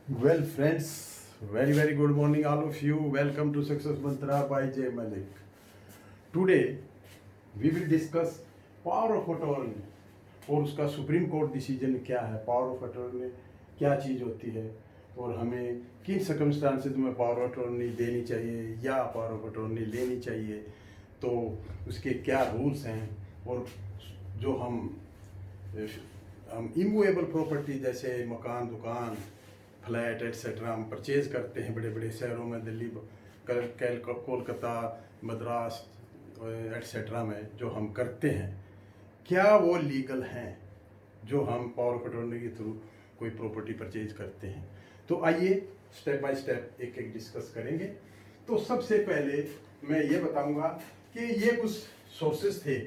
Well, friends, very good morning, all of you. Welcome to Success Mantra by Jay Malik. Today, we will discuss power of attorney और उसका supreme court decision क्या है, power of attorney क्या चीज़ होती है और हमें किन सर्कमस्टांसेस में पावर ऑफ अटॉर्नी देनी चाहिए या पावर ऑफ अटॉर्नी लेनी चाहिए, तो उसके क्या रूल्स हैं। और जो हम इमूवेबल प्रॉपर्टी जैसे मकान, दुकान, फ्लैट एट्सेट्रा हम परचेज़ करते हैं बड़े बड़े शहरों में, दिल्ली, कोलकाता, मद्रास एट्सेट्रा में जो हम करते हैं, क्या वो लीगल हैं जो हम पावर ऑफ अटॉर्नी के थ्रू कोई प्रॉपर्टी परचेज करते हैं। तो आइए स्टेप बाय स्टेप एक एक डिस्कस करेंगे। तो सबसे पहले मैं ये बताऊंगा कि ये कुछ सोर्सेस थे।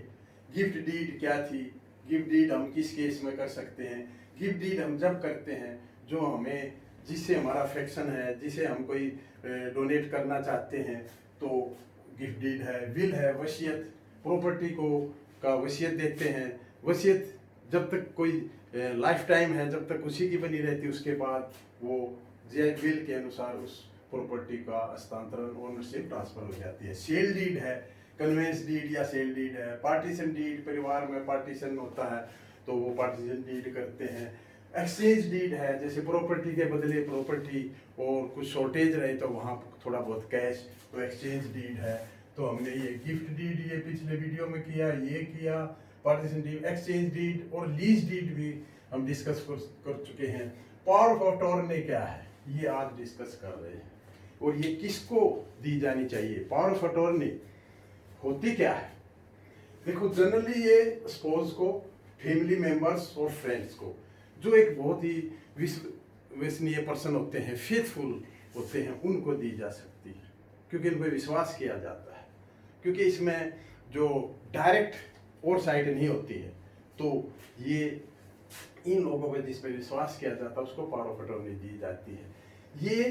गिफ्ट डीड क्या थी, गिफ्ट डीड हम किस केस में कर सकते हैं। गिफ्ट डीड हम जब करते हैं जो हमें, जिससे हमारा अफेक्शन है, जिसे हम कोई डोनेट करना चाहते हैं, तो गिफ्ट डीड है। विल है, वसीयत, प्रॉपर्टी को का वसीयत देते हैं। वसीयत जब तक कोई लाइफ टाइम है, जब तक उसी की बनी रहती है, उसके बाद वो विल के अनुसार उस प्रॉपर्टी का हस्तांतरण, ओनरशिप ट्रांसफर हो जाती है। सेल डीड है, कन्वेंस डीड या सेल डीड है। पार्टीशन डीड, परिवार में पार्टीशन होता है तो वो पार्टीशन डीड करते हैं। एक्सचेंज डीड है, जैसे प्रॉपर्टी के बदले प्रॉपर्टी और कुछ शॉर्टेज रहे तो वहाँ थोड़ा बहुत कैश, तो एक्सचेंज डीड है। तो हमने ये गिफ्ट डीड ये पिछले वीडियो में किया, ये किया, पार्टीशन डीड, एक्सचेंज डीड और लीज डीड भी हम डिस्कस कर चुके हैं। पावर ऑफ अटॉर्नी क्या है ये आज डिस्कस कर रहे हैं और ये किसको दी जानी चाहिए। पावर ऑफ अटॉर्नी होती क्या है? देखो, जनरली ये स्पोज को, फैमिली मेंबर्स और फ्रेंड्स को, जो एक बहुत ही विश्वसनीय पर्सन होते हैं, फेथफुल होते हैं, उनको दी जा सकती है, क्योंकि इन पर विश्वास किया जाता है। क्योंकि इसमें जो डायरेक्ट और साइड नहीं होती है, तो ये इन लोगों पर जिस पर विश्वास किया जाता है उसको पावर ऑफ अटॉर्नी दी जाती है। ये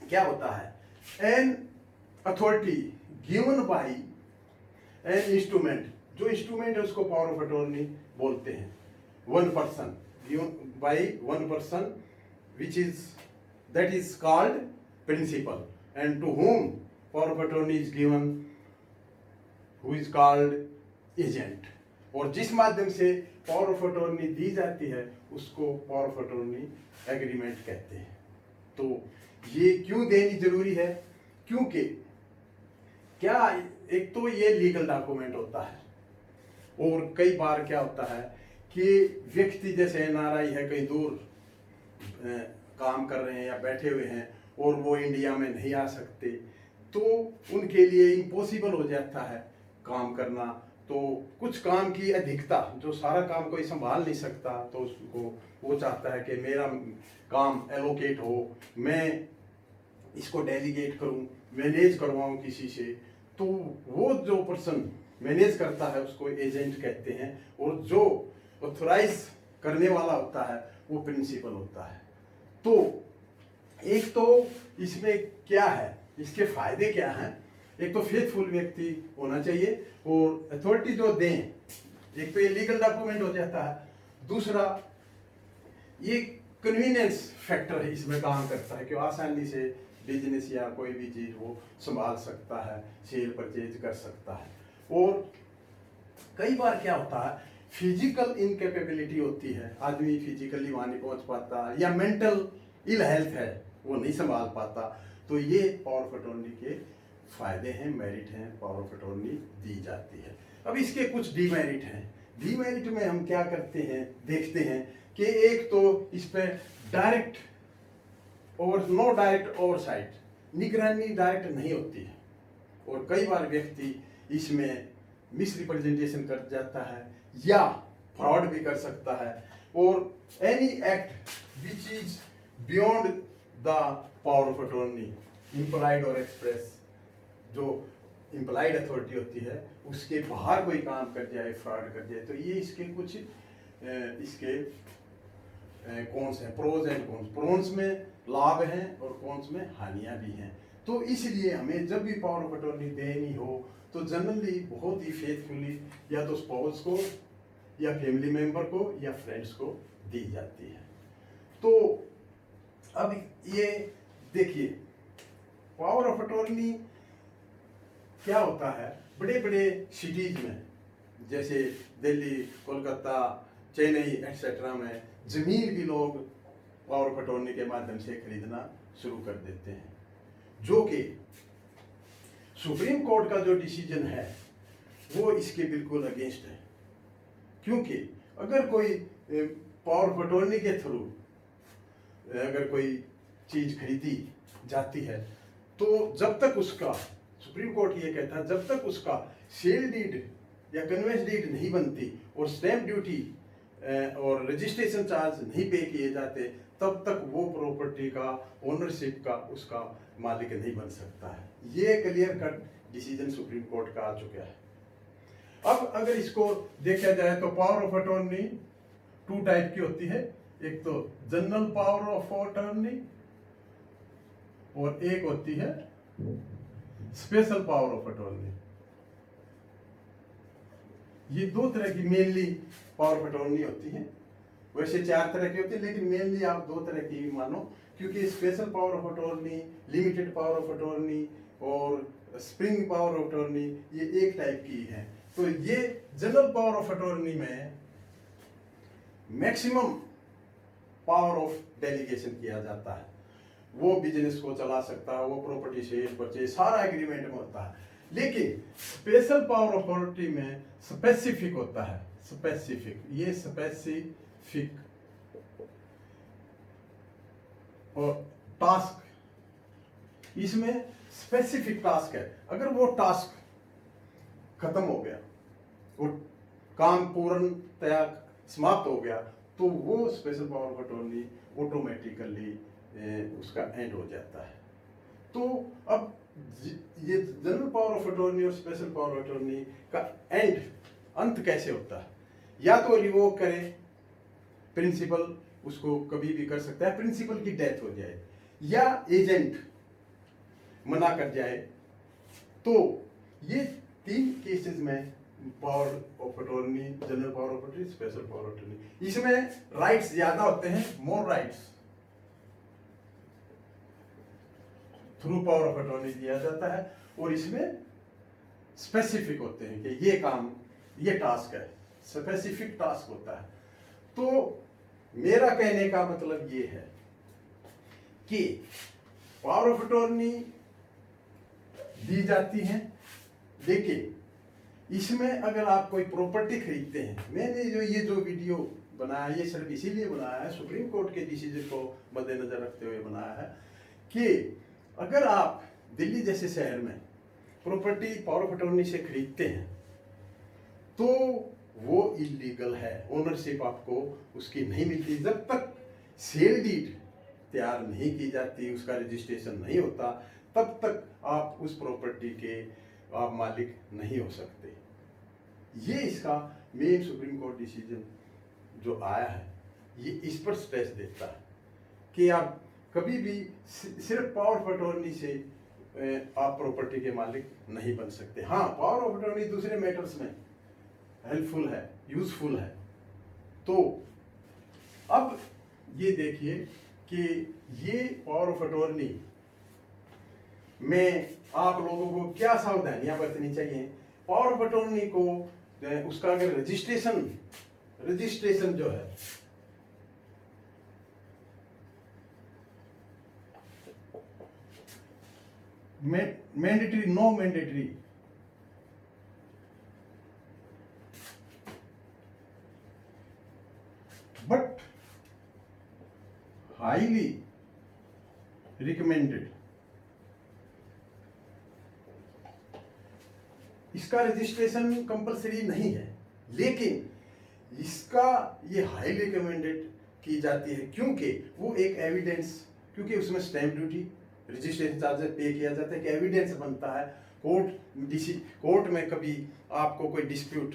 क्या होता है? An authority given by an instrument, जो इंस्ट्रूमेंट है उसको पावर ऑफ अटॉर्नी बोलते हैं। One person, given by one person, which is that is called principal, and to whom power of attorney is given, who is called agent। और जिस माध्यम से power of attorney दी जाती है उसको पावर ऑफ अटॉर्नी एग्रीमेंट कहते हैं। तो ये क्यों देनी जरूरी है? क्योंकि क्या, एक तो ये लीगल डॉक्यूमेंट होता है, और कई बार क्या होता है कि व्यक्ति जैसे एनआरआई है, कहीं दूर काम कर रहे हैं या बैठे हुए हैं और वो इंडिया में नहीं आ सकते, तो उनके लिए इम्पॉसिबल हो जाता है काम करना। तो कुछ काम की अधिकता, जो सारा काम कोई संभाल नहीं सकता, तो उसको वो चाहता है कि मेरा काम एलोकेट हो, मैं इसको डेलीगेट करूं, मैनेज करवाऊं किसी से। तो वो जो पर्सन मैनेज करता है उसको एजेंट कहते हैं, और जो ऑथोराइज करने वाला होता है वो प्रिंसिपल होता है। तो एक तो इसमें क्या है, इसके फायदे क्या हैं? एक तो फेथफुल व्यक्ति होना चाहिए, और अथॉरिटी जो दें, एक तो ये लीगल डॉक्यूमेंट हो जाता है, दूसरा ये कन्वीनियंस फैक्टर है, इसमें काम करता है कि आसानी से बिजनेस या कोई भी चीज़ वो संभाल सकता है, सेल परचेज कर सकता है। और कई बार क्या होता है, फिजिकल इनकेपेबिलिटी होती है, आदमी फिजिकली वहाँ नहीं पहुँच पाता, या मेंटल इल हेल्थ है, वो नहीं संभाल पाता, तो ये पावर ऑफ अटॉर्नी के फायदे हैं, मेरिट हैं, पावर ऑफ अटॉर्नी दी जाती है। अब इसके कुछ डीमेरिट हैं। डीमेरिट में हम क्या करते हैं, देखते हैं कि एक तो इस पे डायरेक्ट नो डायरेक्ट ओवरसाइट, निगरानी डायरेक्ट नहीं होती है, और कई बार व्यक्ति इसमें मिस रिप्रेजेंटेशन कर जाता है या फ्रॉड भी कर सकता है। और any act which is beyond the power of attorney, implied और एक्सप्रेस, जो इम्प्लाइड अथॉरिटी होती है उसके बाहर कोई काम कर जाए, फ्रॉड कर जाए, तो ये इसके कुछ इसके कौन्स हैं, प्रोज एंड कॉन्स। प्रोन्स में लाभ हैं और कॉन्स में हानियां भी हैं। तो इसलिए हमें जब भी पावर ऑफ अटॉर्नी देनी हो तो जनरली बहुत ही फेथफुली या तो स्पाउस को या फैमिली मेंबर को या फ्रेंड्स को दी जाती है। तो अब ये देखिए, पावर ऑफ अटॉर्नी क्या होता है, बड़े बड़े सिटीज में जैसे दिल्ली, कोलकाता, चेन्नई एक्सेट्रा में जमीन भी लोग पावर ऑफ अटॉर्नी के माध्यम से खरीदना शुरू कर देते हैं, जो कि सुप्रीम कोर्ट का जो डिसीजन है वो इसके बिल्कुल अगेंस्ट है। क्योंकि अगर कोई पावर ऑफ अटॉर्नी के थ्रू अगर कोई चीज खरीदी जाती है तो जब तक उसका, सुप्रीम कोर्ट ये कहता है, जब तक उसका सेल डीड या कन्वेंस डीड नहीं बनती और स्टैंप ड्यूटी और रजिस्ट्रेशन चार्ज नहीं पे किए जाते, तब तक वो प्रॉपर्टी का ओनरशिप का उसका मालिक नहीं बन सकता है। ये clear cut decision supreme court का आ चुका है। अब अगर इसको देखा जाए तो पावर ऑफ अटॉर्नी 2 टाइप की होती है, एक तो जनरल पावर ऑफ अटॉर्नी और एक होती है स्पेशल पावर ऑफ अटॉर्नी। ये 2 तरह की मेनली पावर ऑफ अटॉर्नी होती है। वैसे 4 तरह की होती है, लेकिन मेनली आप 2 तरह की मानो, क्योंकि special power of attorney, limited power of attorney और स्प्रिंग पावर ऑफ अटॉर्नी ये एक टाइप की है। तो ये जनरल पावर ऑफ अटॉर्नी में मैक्सिमम पावर ऑफ डेलीगेशन किया जाता है। वो बिजनेस को चला सकता है, वो प्रॉपर्टी सेल परचेज सारा एग्रीमेंट में होता है। लेकिन स्पेशल पावर ऑफ अथॉरिटी में स्पेसिफिक होता है, स्पेसिफिक, ये स्पेसिफिक और टास्क, इसमें स्पेसिफिक टास्क है। अगर वो टास्क खत्म हो गया, वो काम पूर्णतया समाप्त हो गया, तो वो special power of attorney automatically उसका एंड हो जाता है। तो अब ये जनरल पावर ऑफ अटॉर्नी और स्पेशल पावर ऑफ अटॉर्नी का अंत कैसे होता है? या तो रिवोक करे, प्रिंसिपल उसको कभी भी कर सकता है, प्रिंसिपल की डेथ हो जाए, या एजेंट मना कर जाए। तो ये 3 केसेस में power of attorney, general power of attorney, special power of attorney, इसमें राइट्स ज्यादा होते हैं, मोर rights through power of attorney दिया जाता है, और इसमें स्पेसिफिक होते हैं कि ये काम, ये टास्क है, स्पेसिफिक टास्क होता है। तो मेरा कहने का मतलब ये है कि पावर ऑफ अटॉर्नी दी जाती है, लेकिन इसमें अगर आप कोई प्रॉपर्टी खरीदते हैं, मैंने ये जो वीडियो बनाया ये सिर्फ इसीलिए बनाया है, सुप्रीम कोर्ट के डिसीजन को मद्देनजर रखते हुए बनाया है, कि अगर आप दिल्ली जैसे शहर में प्रॉपर्टी पावर ऑफ अटॉर्नी से खरीदते हैं तो वो इलीगल है, ओनरशिप आपको उसकी नहीं मिलती जब तक सेल डीड तैयार नहीं की जाती, उसका रजिस्ट्रेशन नहीं होता, तब तक आप उस प्रॉपर्टी के आप मालिक नहीं हो सकते। ये इसका मेन सुप्रीम कोर्ट डिसीजन जो आया है, ये इस पर स्ट्रेस देता है कि आप कभी भी सिर्फ पावर ऑफ अटॉर्नी से आप प्रॉपर्टी के मालिक नहीं बन सकते। हाँ, पावर ऑफ अटॉर्नी दूसरे मैटर्स में हेल्पफुल है, यूजफुल है। तो अब ये देखिए कि ये पावर ऑफ अटॉर्नी में आप लोगों को क्या सावधानियां बरतनी चाहिए। पावर ऑफ अटॉर्नी को उसका अगर रजिस्ट्रेशन जो है, mandatory, no mandatory, but highly recommended, इसका रजिस्ट्रेशन कंपलसरी नहीं है, लेकिन इसका ये हाईली रिकमेंडेड की जाती है क्योंकि वो एक एविडेंस, क्योंकि उसमें स्टैंप ड्यूटी, रजिस्ट्रेशन चार्जेस पे किया जाता है कि एविडेंस बनता है। कोर्ट में कभी आपको कोई डिस्प्यूट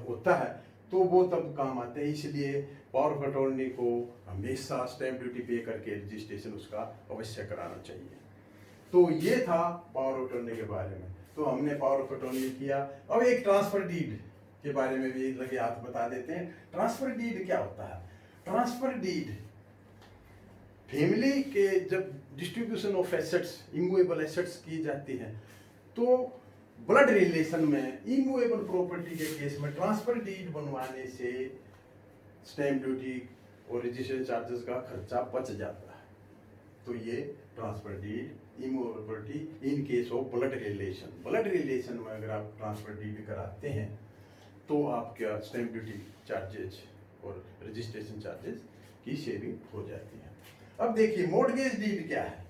होता है तो वो तब काम आते हैं, इसलिए पावर ऑफ अटॉर्नी को हमेशा स्टैंप ड्यूटी पे करके रजिस्ट्रेशन उसका अवश्य कराना चाहिए। तो ये था पावर ऑफ अटॉर्नी के बारे में। तो हमने पावर ऑफ अटॉर्नी किया। अब एक ट्रांसफर डीड के बारे में भी लगे हाथ बता देते हैं। ट्रांसफर डीड क्या होता है? ट्रांसफर डीड फैमिली के जब distribution of assets, immovable assets की जाती है, तो ब्लड रिलेशन में इमूवेबल प्रॉपर्टी के केस में ट्रांसफर डीड बनवाने से स्टैम्प ड्यूटी और रजिस्ट्रेशन चार्जेस का खर्चा बच जाता है। तो ये transfer deed immovable property in case of blood relation में अगर आप ट्रांसफर डीड कराते हैं तो आपका स्टैम्प ड्यूटी चार्जेस और रजिस्ट्रेशन चार्जेस की सेविंग हो जाती है। अब देखिए मॉर्गेज डीड क्या है।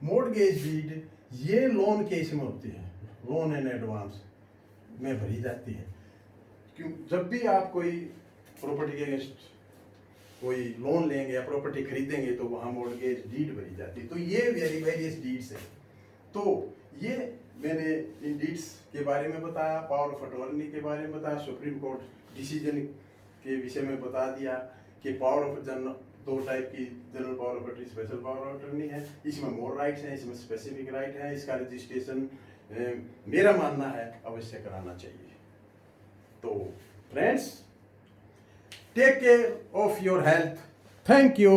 मॉर्गेज डीड ये लोन केस में होती है, लोन एंड एडवांस में भरी जाती है। क्यों, जब भी आप कोई प्रॉपर्टी के अगेंस्ट कोई लोन लेंगे या प्रॉपर्टी खरीदेंगे तो वहाँ मॉर्गेज डीड भरी जाती है। तो ये वेरियस डीड्स है। तो ये मैंने इन डीड्स के बारे में बताया, पावर ऑफ अटॉर्नी के बारे में बताया, सुप्रीम कोर्ट डिसीजन के विषय में बता दिया कि पावर ऑफ जनरल, दो टाइप की general power of attorney, special power of attorney है। इसमें मोर राइट्स हैं, इसमें स्पेसिफिक राइट है। इसका रजिस्ट्रेशन मेरा मानना है अवश्य कराना चाहिए। तो friends, take care of your health. Thank you.